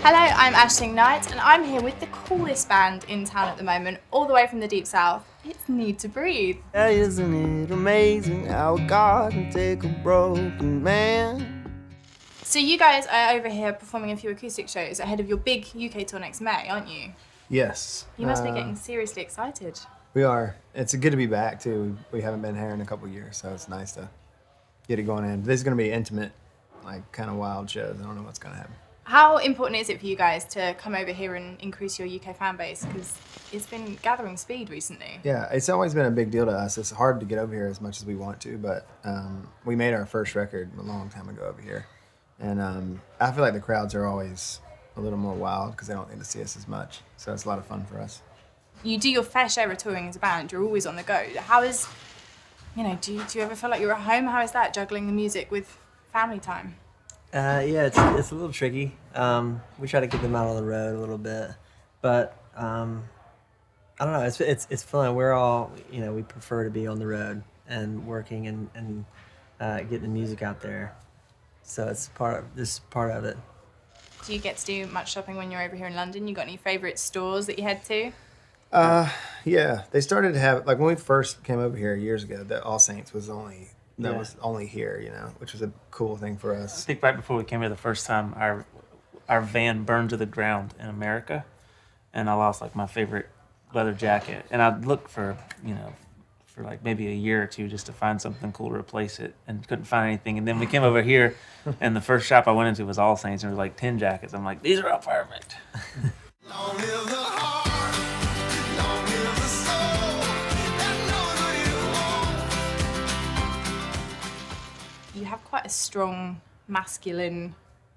Hello, I'm Aisling Knight, and I'm here with the coolest band in town at the moment, all the way from the Deep South. It's NeedToBreathe. Yeah, isn't it amazing how God can take a broken man? So you guys are over here performing a few acoustic shows ahead of your big UK tour next May, aren't you? Yes. You must be getting seriously excited. We are. It's good to be back, too. We haven't been here in a couple years, so it's nice to get it going in. This is going to be intimate, like kind of wild shows. I don't know what's going to happen. How important is it for you guys to come over here and increase your UK fan base? Because it's been gathering speed recently. Yeah, it's always been a big deal to us. It's hard to get over here as much as we want to, but we made our first record a long time ago over here. And I feel like the crowds are always a little more wild because they don't get to see us as much. So it's a lot of fun for us. You do your fair share of touring as a band. You're always on the go. How is, do you ever feel like you're at home? How is that, juggling the music with family time? Yeah, it's a little tricky. We try to get them out on the road a little bit, but I don't know. It's fun. We're all we prefer to be on the road and working and getting the music out there. So it's part of it. Do you get to do much shopping when you're over here in London? You got any favourite stores that you head to? Yeah, they started to have, like when we first came over here years ago, the All Saints was only here, which was a cool thing for us. I think right before we came here the first time, our van burned to the ground in America, and I lost like my favorite leather jacket. And I looked for like maybe a year or two just to find something cool to replace it, and couldn't find anything. And then we came over here, and the first shop I went into was All Saints, and there was like 10 jackets. I'm like, these are all perfect. Long live the heart, long live the soul that knows what you want. You have quite a strong masculine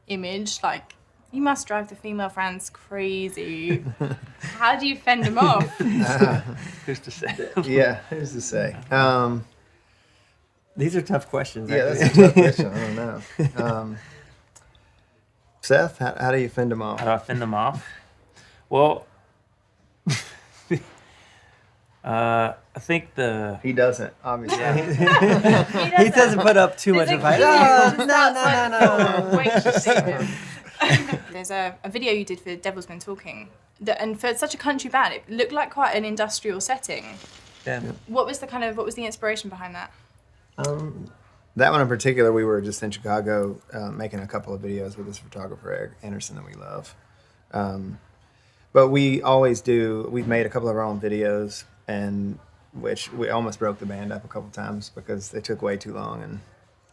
image. Like, you must drive the female fans crazy. How do you fend them off? Who's to say? Yeah, who's to say? These are tough questions. Yeah, that's a tough question. I don't know. Seth, how do you fend them off? How do I fend them off? Well, I think He doesn't, obviously. He doesn't put up too much of a fight. No. Wait to see him. There's a video you did for Devil's Been Talking, and for such a country band, it looked like quite an industrial setting. Yeah. What was the inspiration behind that? That one in particular, we were just in Chicago making a couple of videos with this photographer, Eric Anderson, that we love. But we always do, we've made a couple of our own videos, and which we almost broke the band up a couple times because they took way too long.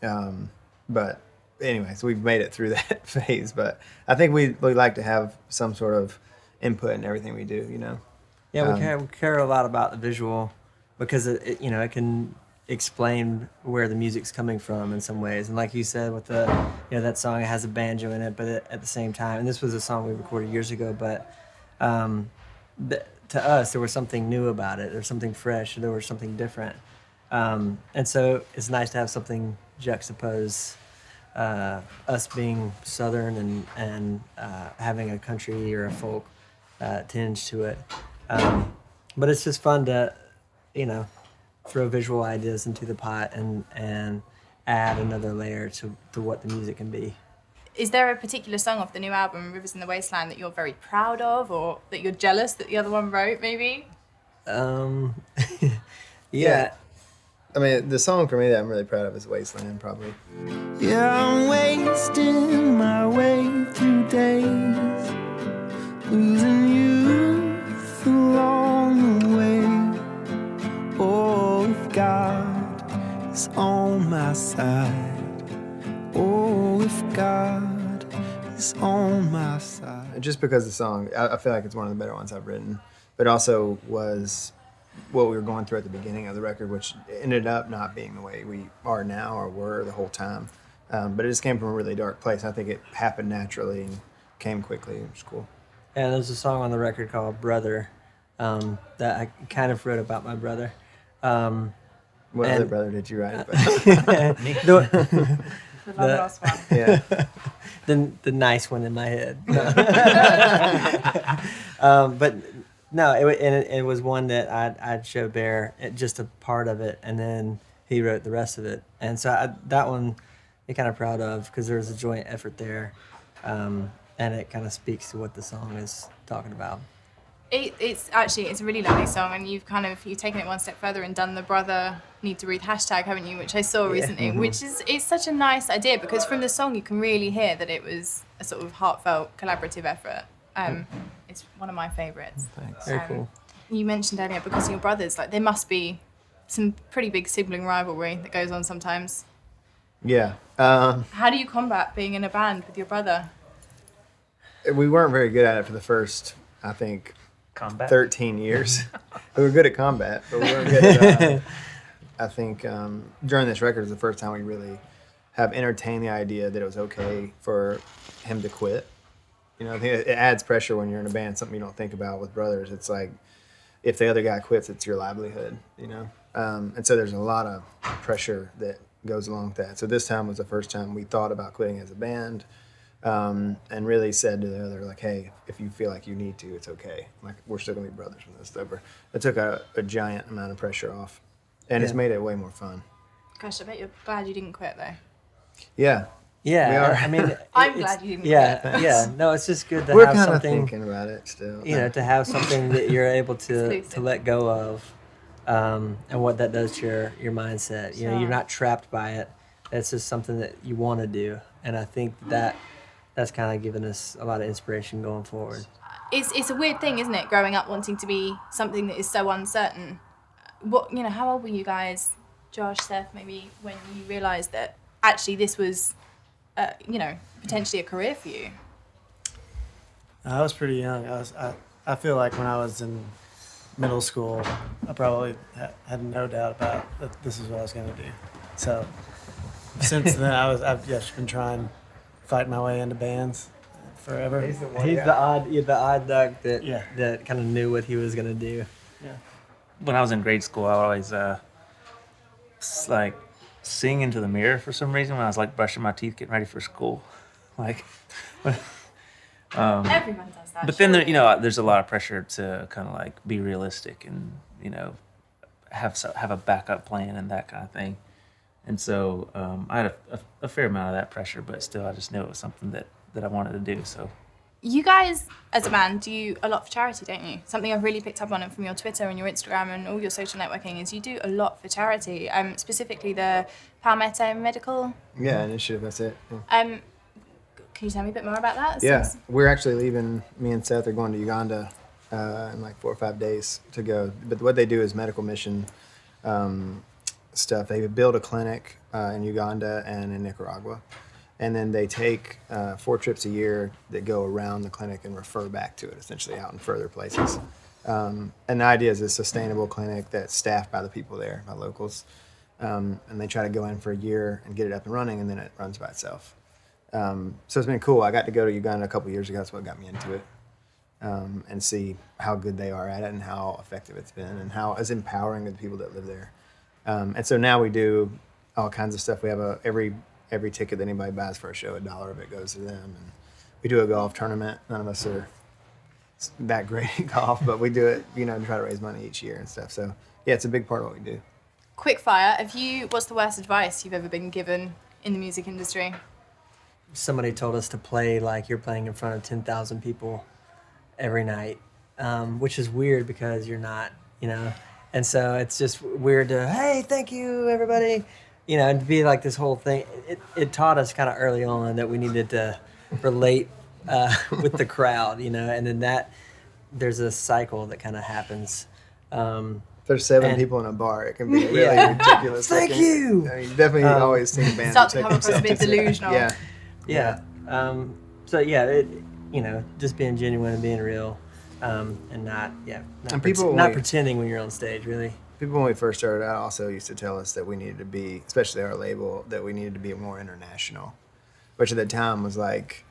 And but anyway, so we've made it through that phase. But I think we like to have some sort of input in everything we do, Yeah, we care a lot about the visual because it can explain where the music's coming from in some ways. And like you said, with that song, it has a banjo in it, but at the same time, and this was a song we recorded years ago, but to us, there was something new about it. There was something fresh. There was something different. And so it's nice to have something juxtapose us being Southern and having a country or a folk tinge to it. But it's just fun to, throw visual ideas into the pot and add another layer to what the music can be. Is there a particular song off the new album, Rivers in the Wasteland, that you're very proud of, or that you're jealous that the other one wrote, maybe? Yeah. I mean, the song for me that I'm really proud of is Wasteland, probably. Yeah, I'm wasting my way through days, losing youth along the way. Oh, if God is on my side. Oh, if God is on my side. Just because the song, I feel like it's one of the better ones I've written, but also was what we were going through at the beginning of the record, which ended up not being the way we are now or were the whole time. But it just came from a really dark place. I think it happened naturally and came quickly. It was cool. And there's a song on the record called Brother that I kind of wrote about my brother. What other brother did you write about? Yeah. the nice one in my head. But no, it was one that I'd show Bear just a part of it, and then he wrote the rest of it. And so that one, I'm kind of proud of because there was a joint effort there. and it kind of speaks to what the song is talking about. It's a really lovely song, and you've taken it one step further and done the brother NeedToBreathe hashtag, haven't you? Which I saw recently, which is it's such a nice idea because from the song you can really hear that it was a sort of heartfelt collaborative effort. It's one of my favourites. Thanks. Very cool. You mentioned earlier because of your brothers, like there must be some pretty big sibling rivalry that goes on sometimes. Yeah. How do you combat being in a band with your brother? We weren't very good at it for the first, I think, Combat. 13 years. We were good at combat, but we weren't good at, I think during this record is the first time we really have entertained the idea that it was okay for him to quit. You know, I think it adds pressure when you're in a band, something you don't think about with brothers. It's like, if the other guy quits, it's your livelihood, you know? And so there's a lot of pressure that goes along with that. So this time was the first time we thought about quitting as a band. And really said to the other, like, hey, if you feel like you need to, it's okay. Like, we're still gonna be brothers when this is over. It took a giant amount of pressure off, and it's made it way more fun. Gosh, I bet you're glad you didn't quit though. Yeah. Yeah, We are. I mean, I'm it's- glad you didn't Yeah, quit. yeah. No, it's just good to We're have kind of something. thinking about it still. You know, to have something that you're able to Exclusive. let go of, and what that does to your mindset. You know, Sure. you're not trapped by it. It's just something that you want to do, and I think that's kind of given us a lot of inspiration going forward. It's a weird thing, isn't it? Growing up wanting to be something that is so uncertain. How old were you guys, Josh, Seth, maybe when you realised that actually this was, potentially a career for you? I was pretty young. I feel like when I was in middle school, I probably had no doubt about that this is what I was going to do. So since then, I've just been trying, fighting my way into bands forever. He's the odd duck that Yeah. that kind of knew what he was gonna do. When I was in grade school, I would always like sing into the mirror for some reason when I was like brushing my teeth, getting ready for school. Like, Everyone does that. but then surely. there's a lot of pressure to kind of like be realistic and have a backup plan and that kind of thing. And so I had a fair amount of that pressure, but still, I just knew it was something that I wanted to do. So You guys, as a band, do a lot for charity, don't you? Something I've really picked up on it from your Twitter and your Instagram and all your social networking is you do a lot for charity, specifically the Palmetto Medical. Yeah, initiative, that's it. Yeah. Can you tell me a bit more about that? Yeah, we're actually leaving. Me and Seth are going to Uganda in like 4 or 5 days to go. But what they do is medical mission stuff. They build a clinic in Uganda and in Nicaragua, and then they take 4 trips a year that go around the clinic and refer back to it, essentially out in further places. And the idea is a sustainable clinic that's staffed by the people there, by locals, and they try to go in for a year and get it up and running, and then it runs by itself. So it's been cool. I got to go to Uganda a couple years ago. That's what got me into it, and see how good they are at it and how effective it's been and how it's empowering to the people that live there. And so now we do all kinds of stuff. We have every ticket that anybody buys for a show, $1 of it goes to them. And we do a golf tournament. None of us are that great at golf, but we do it, to try to raise money each year and stuff. So yeah, it's a big part of what we do. Quick fire. What's the worst advice you've ever been given in the music industry? Somebody told us to play like you're playing in front of 10,000 people every night, which is weird because you're not, And so it's just weird to, hey, thank you, everybody. And to be like this whole thing. It taught us kind of early on that we needed to relate with the crowd, and then there's a cycle that kind of happens. There's 7 And- people in a bar. It can be really Yeah. ridiculous. Thank looking. you. I mean, definitely always seen bands Start that to take come across a bit themselves too serious. delusional. Yeah. Yeah. So yeah, just being genuine and being real, and not And people not like- pretending when you're on stage, really. People when we first started out also used to tell us that we needed to be, especially our label, that we needed to be more international, which at the time was like,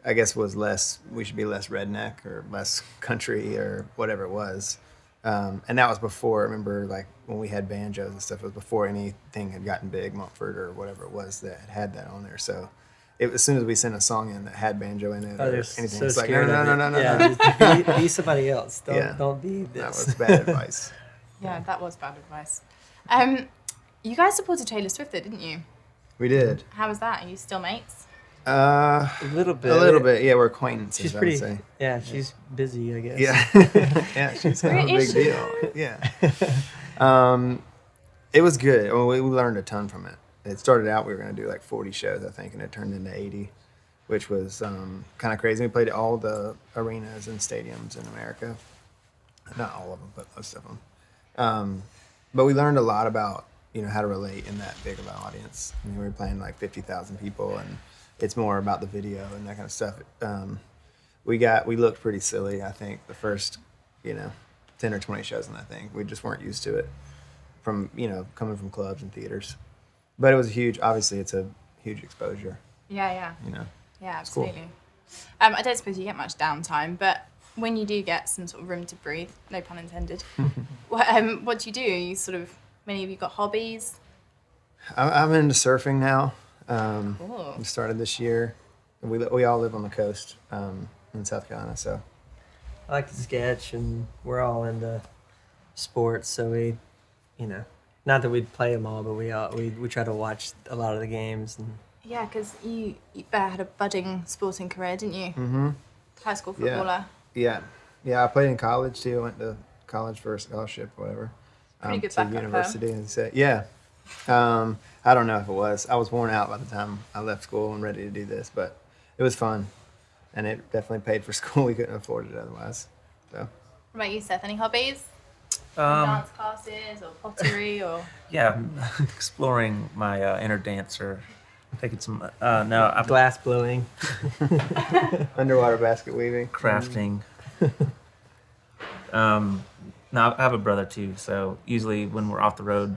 I guess we should be less redneck or less country or whatever it was. And that was before, I remember like when we had banjos and stuff, it was before anything had gotten big, Mumford or whatever it was that had that on there. So as soon as we sent a song in that had banjo in it or They're anything, so it's like, scared of it. no. Yeah, just be somebody else. Don't be That this. was bad advice. Yeah, that was bad advice. You guys supported Taylor Swift, though, didn't you? We did. How was that? Are you still mates? A little bit. A little bit. Yeah, we're acquaintances. She's I pretty. would say. Yeah, she's busy, I guess. Yeah, yeah, she's kind of a Where big is she? deal. Yeah. It was good. Well, we learned a ton from it. It started out we were going to do like 40 shows, I think, and it turned into 80, which was kind of crazy. We played at all the arenas and stadiums in America. Not all of them, but most of them. But we learned a lot about how to relate in that big of an audience. I mean, we were playing like 50,000 people, and it's more about the video and that kind of stuff. We looked pretty silly, I think, the first 10 or 20 shows in that thing. We just weren't used to it from coming from clubs and theaters. But it was obviously it's a huge exposure. Yeah. Yeah, cool. absolutely. I don't suppose you get much downtime, but when you do get some sort of room to breathe, no pun intended, what do you do? Many of you got hobbies? I'm into surfing now. Cool. We started this year. We all live on the coast in South Carolina, so. I like to sketch, and we're all into sports, so we, not that we'd play them all, but we try to watch a lot of the games. And Yeah, because you had a budding sporting career, didn't you? Mm-hmm. High school footballer. Yeah. I played in college too. I went to college for a scholarship, or whatever. Pretty good to backup, university, and said, yeah. I don't know if it was. I was worn out by the time I left school and ready to do this, but it was fun, and it definitely paid for school. We couldn't afford it otherwise. So. What about you, Seth? Any hobbies? Um, Dance classes or pottery or? Yeah, exploring my inner dancer. Taking some glass blowing. Underwater basket weaving. crafting. Now I have a brother too, so usually when we're off the road,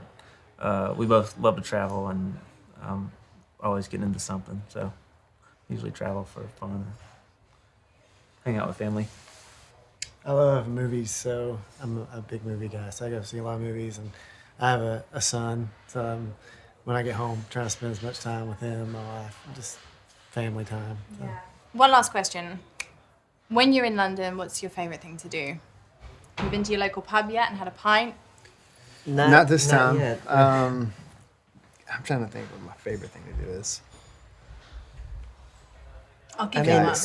we both love to travel and always get into something. So usually travel for fun, hang out with family. I love movies, so I'm a big movie guy. So I go see a lot of movies, and I have a son. So when I get home, trying to spend as much time with him, my wife, just family time. So. Yeah. One last question. When you're in London, what's your favourite thing to do? Have you been to your local pub yet and had a pint? Not this time. Yet. I'm trying to think what my favorite thing to do is. I'll give I you mean, one.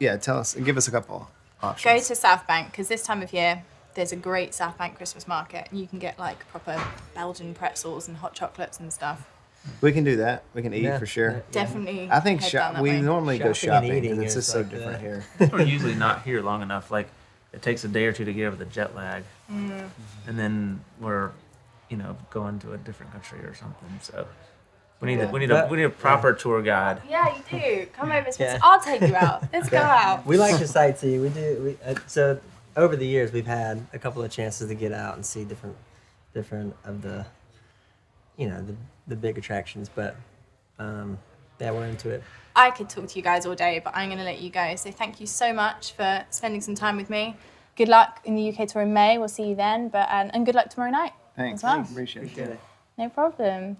Yeah, give us a couple Go options. to South Bank, because this time of year there's a great South Bank Christmas market, and you can get like proper Belgian pretzels and hot chocolates and stuff. We can do that. We can eat Yeah. for sure. Yeah. Definitely. I think head down that we way. normally go Shopping and shopping eating because it's is just so like different that. here. We're usually not here long enough. Like it takes a day or two to get over the jet lag, and then we're, going to a different country or something. So we need a proper tour guide. Yeah, you do. Come over, Spencer. Yeah. I'll take you out. Let's go out. We like to sightsee. We do. So over the years, we've had a couple of chances to get out and see different of the, the big attractions. But yeah, we're into it. I could talk to you guys all day, but I'm going to let you go. So thank you so much for spending some time with me. Good luck in the UK tour in May. We'll see you then. And good luck tomorrow night. Thanks. As well. Appreciate it. No problem.